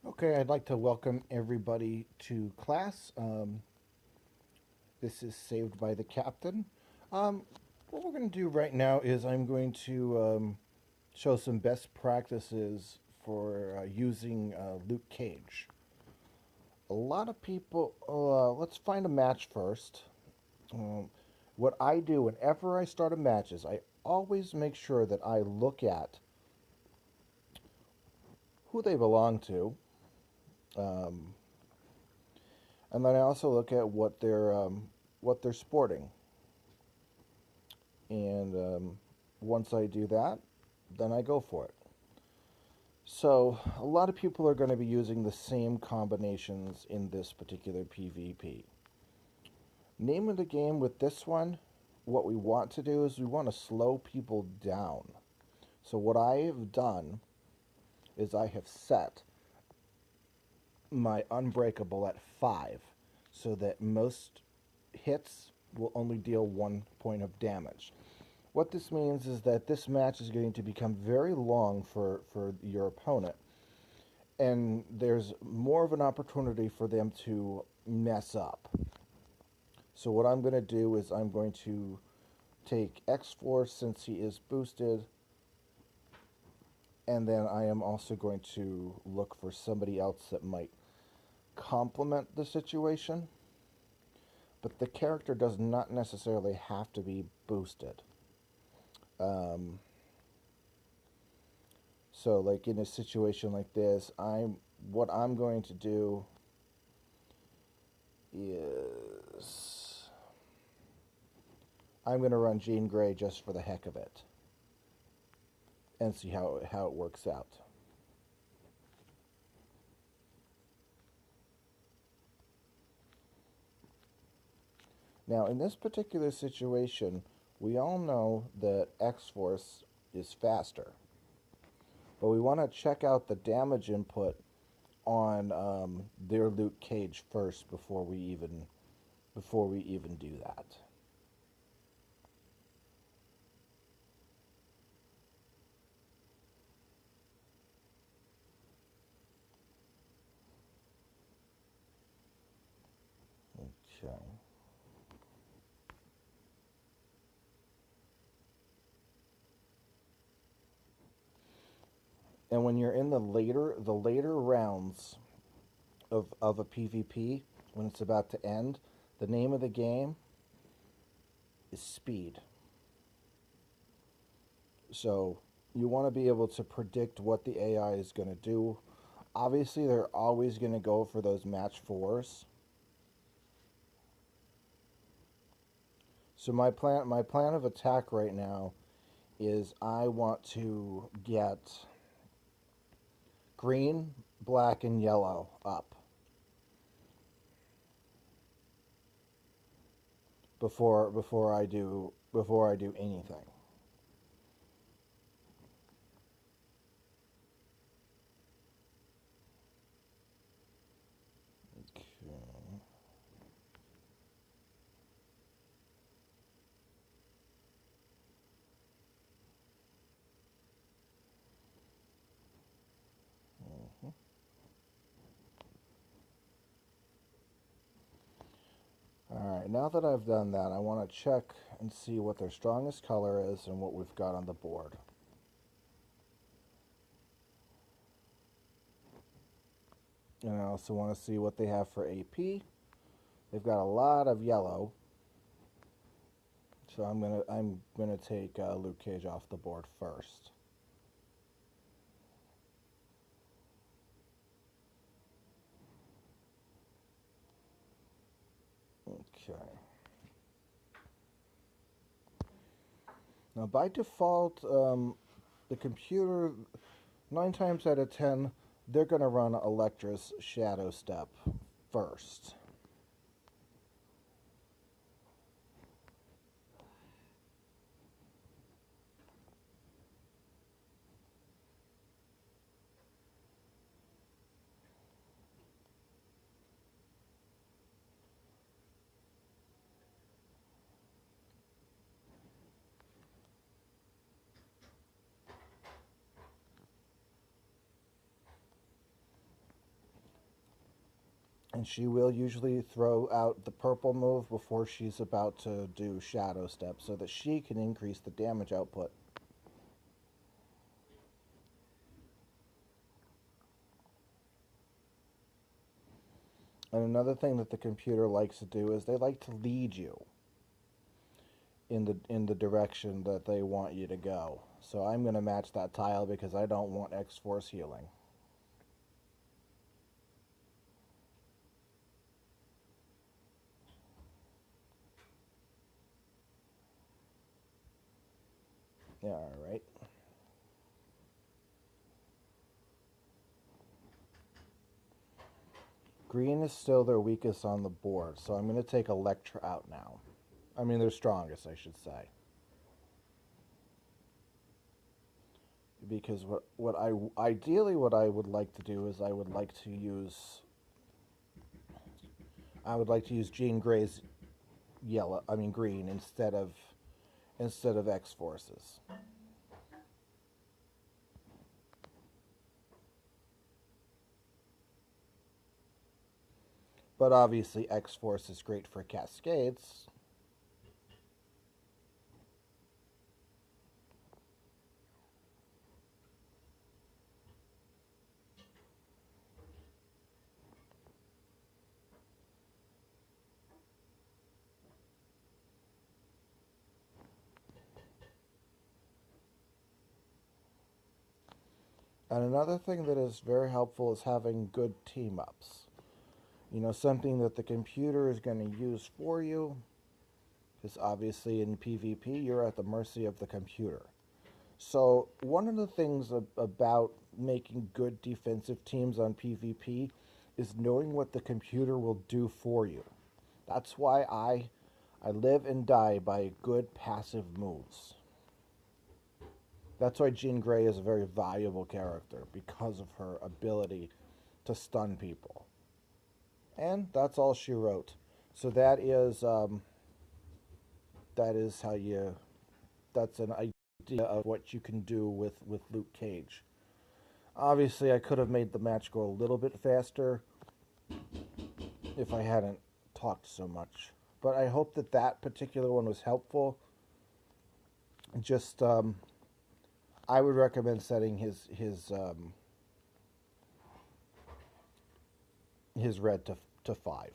Okay, I'd like to welcome everybody to class. This is Saved by the Captain. Um, what we're going to do right now is I'm going to show some best practices for using Luke Cage. A lot of people, let's find a match first. Um, what I do whenever I start a match is I always make sure that I look at who they belong to, um, and then I also look at what they're sporting. And once I do that, then I go for it. So a lot of people are going to be using the same combinations in this particular PvP. Name of the game with this one, what we want to do is we want to slow people down. So what I have done is I have set my unbreakable at 5 so that most hits will only deal 1 point of damage. What this means is that this match is going to become very long for your opponent, and there's more of an opportunity for them to mess up. So what I'm going to do is I'm going to take X-Force since he is boosted, and then I am also going to look for somebody else that might complement the situation, but the character does not necessarily have to be boosted. Um, So, like in a situation like this, what I'm going to do is I'm going to run Jean Grey just for the heck of it and see how it works out. Now, in this particular situation, we all know that X-Force is faster, but we want to check out the damage input on their Luke Cage first before we even do that. Okay. And when you're in the later rounds of a PvP, when it's about to end, the name of the game is speed. So you want to be able to predict what the AI is going to do. Obviously, they're always going to go for those match fours. So my plan of attack right now is I want to get green, black, and yellow up before I do anything. Okay. Mhm. Alright, now that I've done that, I want to check and see what their strongest color is and what we've got on the board. And I also want to see what they have for AP. They've got a lot of yellow, so I'm gonna take Luke Cage off the board first. Okay. Now by default, the computer 9 times out of 10 they're gonna run Electra's Shadow Step first. And she will usually throw out the purple move before she's about to do Shadow Step so that she can increase the damage output. And another thing that the computer likes to do is they like to lead you in the direction that they want you to go. So I'm going to match that tile because I don't want X-Force healing. Yeah, all right. Green is still their weakest on the board, so I'm going to take Electra out now. I mean, their strongest, I should say. Because what I ideally what I would like to do is I would like to use Jean Grey's green instead of X Forces. But obviously X Force is great for Cascades. And another thing that is very helpful is having good team ups. You know, something that the computer is going to use for you, because obviously in PvP you're at the mercy of the computer. So one of the things about making good defensive teams on PvP is knowing what the computer will do for you. That's why I live and die by good passive moves. That's why Jean Grey is a very valuable character, because of her ability to stun people. And that's all she wrote. So that is how you that's an idea of what you can do with Luke Cage. Obviously, I could have made the match go a little bit faster if I hadn't talked so much. But I hope that that particular one was helpful. Just I would recommend setting his red to 5.